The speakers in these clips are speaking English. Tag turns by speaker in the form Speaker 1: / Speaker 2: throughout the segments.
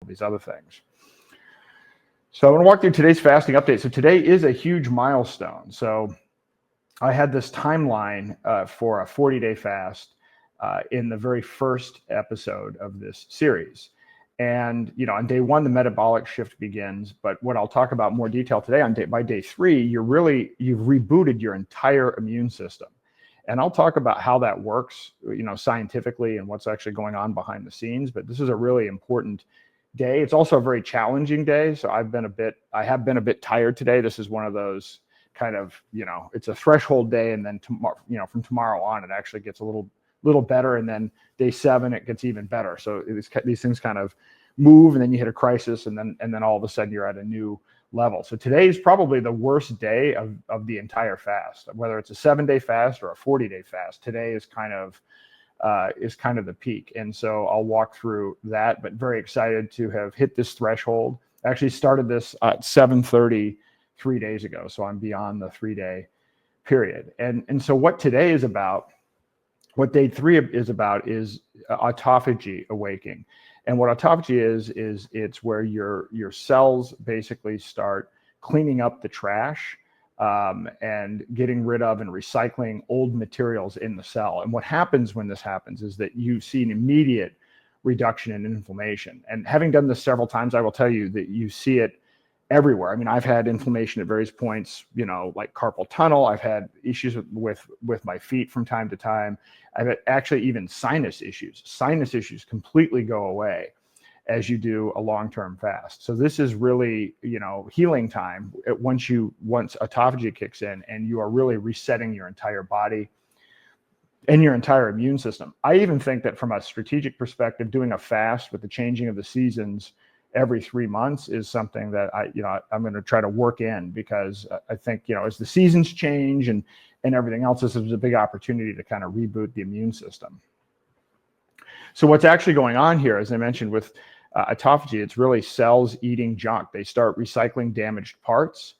Speaker 1: of these other things. So I want to walk through today's fasting update. So today is a huge milestone. So I had this timeline for a 40-day fast in the very first episode of this series. And, on day one, the metabolic shift begins. But what I'll talk about more detail today by day three, you've rebooted your entire immune system. And I'll talk about how that works, scientifically and what's actually going on behind the scenes. But this is a really important day. It's also a very challenging day. So I have been a bit tired today. This is one of those kind of, it's a threshold day. And then tomorrow, from tomorrow on, it actually gets a little better. And then day 7, it gets even better. So these things kind of move, and then you hit a crisis, and then all of a sudden you're at a new level. So today is probably the worst day of the entire fast, whether it's a 7-day fast or a 40-day fast. Today is kind of the peak. And so I'll walk through that, but very excited to have hit this threshold. I actually started this at 7:30 3 days ago. So I'm beyond the 3-day period. And so what today is about, what day 3 is about, is autophagy awakening. And what autophagy is it's where your cells basically start cleaning up the trash and getting rid of and recycling old materials in the cell. And what happens when this happens is that you see an immediate reduction in inflammation. And having done this several times, I will tell you that you see it everywhere. I mean, I've had inflammation at various points, like carpal tunnel. I've had issues with my feet from time to time. I've had actually even sinus issues. Sinus issues completely go away as you do a long-term fast. So this is really, healing time once autophagy kicks in, and you are really resetting your entire body and your entire immune system. I even think that from a strategic perspective, doing a fast with the changing of the seasons every 3 months is something that I'm going to try to work in, because I think, as the seasons change and everything else, this is a big opportunity to kind of reboot the immune system. So what's actually going on here, as I mentioned with autophagy, it's really cells eating junk. They start recycling damaged parts,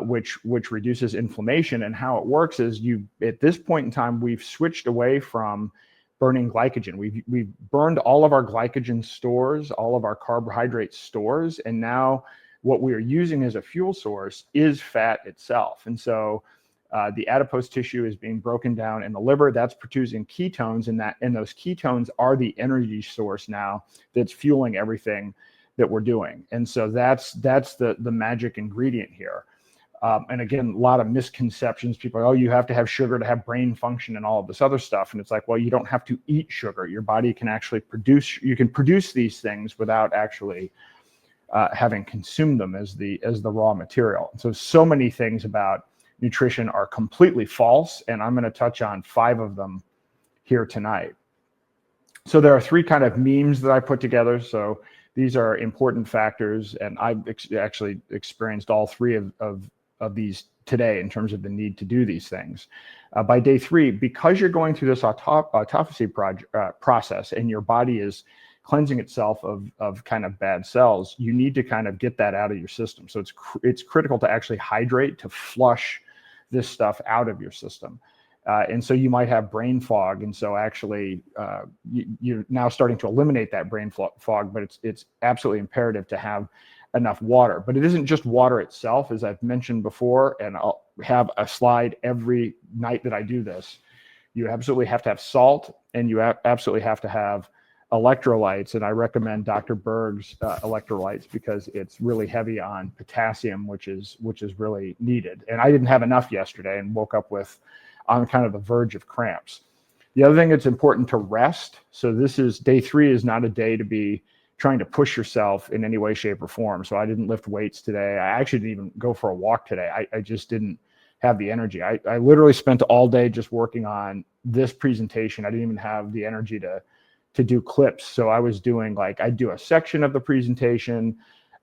Speaker 1: which reduces inflammation. And how it works is at this point in time, we've switched away from burning glycogen. We've burned all of our glycogen stores, all of our carbohydrate stores, and now what we are using as a fuel source is fat itself. And so the adipose tissue is being broken down in the liver. That's producing ketones, and those ketones are the energy source now that's fueling everything that we're doing. And so that's the magic ingredient here. And again, a lot of misconceptions. People are, you have to have sugar to have brain function and all of this other stuff. And it's like, well, you don't have to eat sugar. Your body can actually produce these things without actually having consumed them as the raw material. So many things about nutrition are completely false, and I'm going to touch on 5 of them here tonight. So there are 3 kind of memes that I put together. So these are important factors, and I've actually experienced all 3 of these today in terms of the need to do these things. By day 3, because you're going through this autophagy process and your body is cleansing itself of kind of bad cells, you need to kind of get that out of your system. So it's critical to actually hydrate, to flush this stuff out of your system. And so you might have brain fog. And so actually you're now starting to eliminate that brain fog, but it's absolutely imperative to have enough water. But it isn't just water itself, as I've mentioned before, and I'll have a slide every night that I do this. You absolutely have to have salt, and you absolutely have to have electrolytes. And I recommend Dr. Berg's electrolytes, because it's really heavy on potassium, which is really needed. And I didn't have enough yesterday and woke up on kind of the verge of cramps. The other thing, it's important to rest. So day 3 is not a day to be trying to push yourself in any way, shape, or form. So I didn't lift weights today. I actually didn't even go for a walk today. I just didn't have the energy. I literally spent all day just working on this presentation. I didn't even have the energy to do clips. So I was doing I'd do a section of the presentation,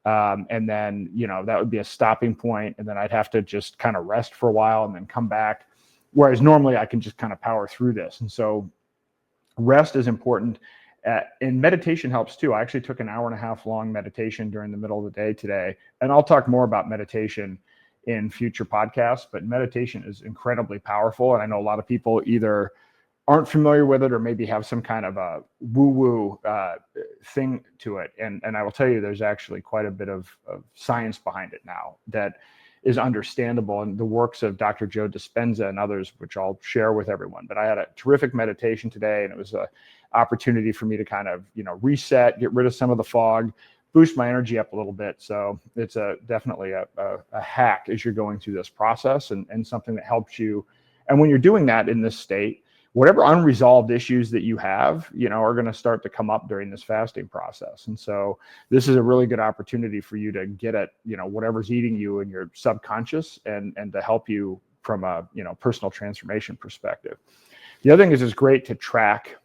Speaker 1: and then, that would be a stopping point. And then I'd have to just kind of rest for a while and then come back. Whereas normally I can just kind of power through this. And so rest is important. And meditation helps too. I actually took an 1.5 hour long meditation during the middle of the day today. And I'll talk more about meditation in future podcasts, but meditation is incredibly powerful. And I know a lot of people either aren't familiar with it, or maybe have some kind of a woo-woo thing to it. And I will tell you, there's actually quite a bit of science behind it now that is understandable, and the works of Dr. Joe Dispenza and others, which I'll share with everyone. But I had a terrific meditation today, and it was an opportunity for me to kind of, reset, get rid of some of the fog, boost my energy up a little bit. So it's definitely a hack as you're going through this process, and something that helps you. And when you're doing that in this state, whatever unresolved issues that you have, are going to start to come up during this fasting process. And so this is a really good opportunity for you to get at, whatever's eating you in your subconscious, and to help you from a, personal transformation perspective. The other thing is it's great to track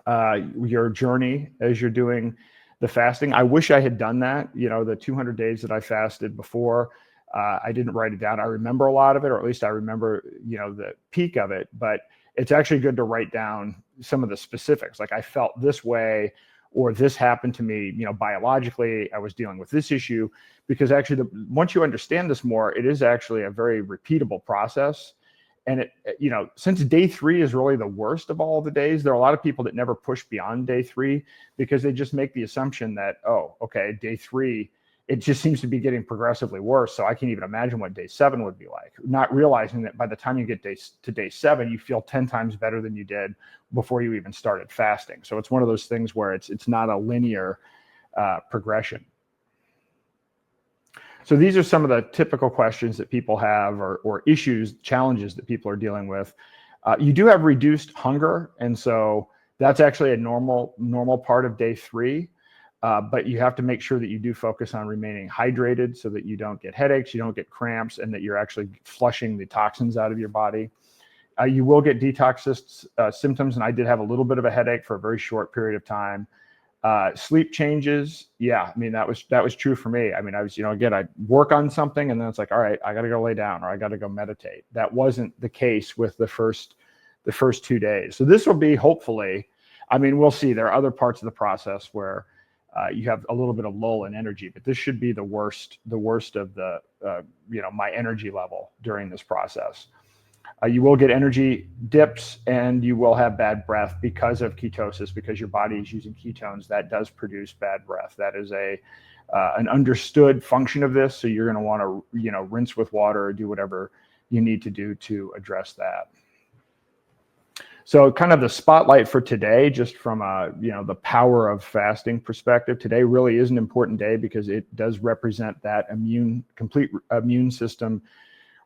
Speaker 1: your journey as you're doing the fasting. I wish I had done that. The 200 days that I fasted before, I didn't write it down. I remember a lot of it, or at least I remember, the peak of it, but it's actually good to write down some of the specifics. Like, I felt this way, or this happened to me, biologically, I was dealing with this issue, because actually once you understand this more, it is actually a very repeatable process. And since day 3 is really the worst of all the days, there are a lot of people that never push beyond day 3, because they just make the assumption that, oh, okay, day 3, it just seems to be getting progressively worse. So I can't even imagine what day 7 would be like, not realizing that by the time you get to day 7, you feel 10 times better than you did before you even started fasting. So it's one of those things where it's not a linear progression. So these are some of the typical questions that people have, or issues, challenges that people are dealing with. You do have reduced hunger, and so that's actually a normal part of day 3. But you have to make sure that you do focus on remaining hydrated, so that you don't get headaches, you don't get cramps, and that you're actually flushing the toxins out of your body. You will get detox symptoms, and I did have a little bit of a headache for a very short period of time. Sleep changes, yeah, I mean, that was true for me. I mean, I was, again, I'd work on something, and then it's like, all right, I got to go lay down, or I got to go meditate. That wasn't the case with the first 2 days. So this will be, hopefully, I mean, we'll see. There are other parts of the process where you have a little bit of lull in energy, but this should be the worst of the, my energy level during this process. You will get energy dips, and you will have bad breath because of ketosis, because your body is using ketones. That does produce bad breath. That is an understood function of this. So you're going to want to, rinse with water, or do whatever you need to do to address that. So kind of the spotlight for today, just from the power of fasting perspective, today really is an important day, because it does represent that complete immune system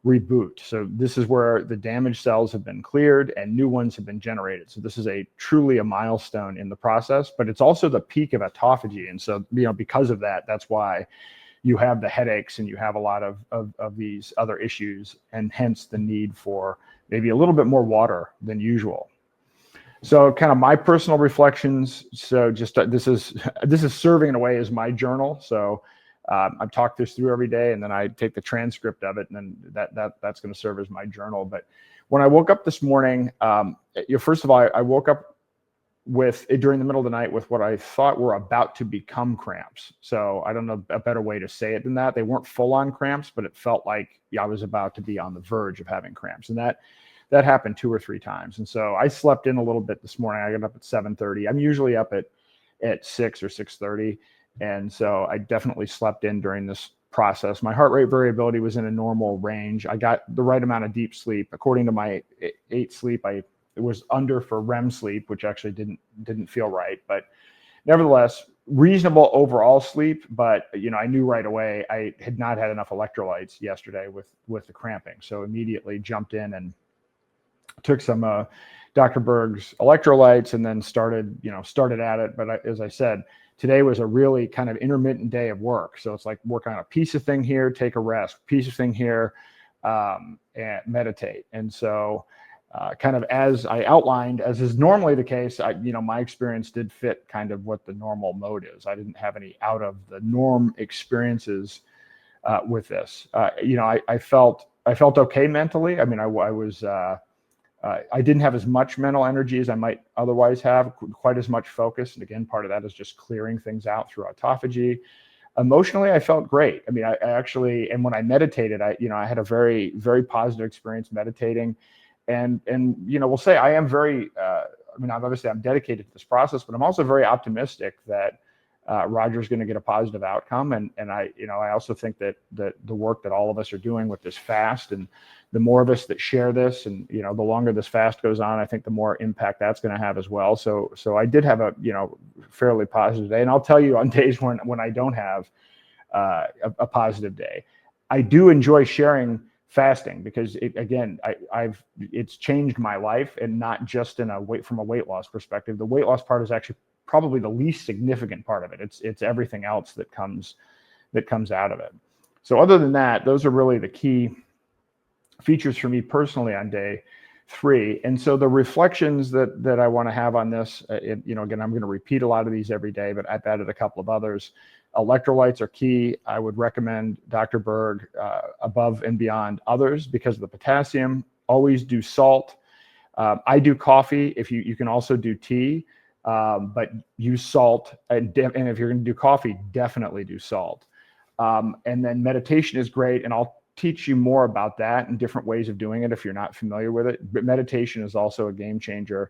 Speaker 1: reboot. So this is where the damaged cells have been cleared and new ones have been generated. So this is truly a milestone in the process, but it's also the peak of autophagy. And so, because of that, that's why you have the headaches, and you have a lot of these other issues, and hence the need for maybe a little bit more water than usual. So kind of my personal reflections. So just this is serving in a way as my journal. So I've talked this through every day, and then I take the transcript of it, and then that's going to serve as my journal. But when I woke up this morning, first of all, I woke up during the middle of the night with what I thought were about to become cramps. So I don't know a better way to say it than that. They weren't full on cramps, but it felt like I was about to be on the verge of having cramps. And that happened 2 or 3 times. And so I slept in a little bit this morning. I got up at 7:30. I'm usually up at 6 or 6:30. And so I definitely slept in during this process. My heart rate variability was in a normal range. I got the right amount of deep sleep. According to my 8 sleep, it was under for REM sleep, which actually didn't feel right. But nevertheless, reasonable overall sleep. But, I knew right away I had not had enough electrolytes yesterday with the cramping. So immediately jumped in and took some Dr. Berg's electrolytes, and then started at it. But as I said, today was a really kind of intermittent day of work. So it's like work on a piece of thing here, take a rest, piece of thing here, and meditate. And so kind of as I outlined, as is normally the case, my experience did fit kind of what the normal mode is. I didn't have any out of the norm experiences with this. I felt okay mentally. I mean, I didn't have as much mental energy as I might otherwise have, quite as much focus. And again, part of that is just clearing things out through autophagy. Emotionally, I felt great. I mean, I actually, and when I meditated, I had a very, very positive experience meditating. And we'll say I am very, I mean, obviously I'm dedicated to this process, but I'm also very optimistic that Roger's going to get a positive outcome. And I also think that the work that all of us are doing with this fast, and the more of us that share this, and the longer this fast goes on, I think the more impact that's going to have as well. So I did have a fairly positive day, and I'll tell you on days when I don't have a positive day, I do enjoy sharing fasting, because it's changed my life, and not just from a weight loss perspective. The weight loss part is actually probably the least significant part of it. It's everything else that comes out of it. So other than that, those are really the key features for me personally on day 3. And so the reflections that I want to have on this, again, I'm going to repeat a lot of these every day, but I've added a couple of others. Electrolytes are key. I would recommend Dr. Berg above and beyond others because of the potassium. Always do salt. I do coffee. If you can also do tea, but use salt. And if you're going to do coffee, definitely do salt. And then meditation is great, and I'll teach you more about that and different ways of doing it if you're not familiar with it. But meditation is also a game changer.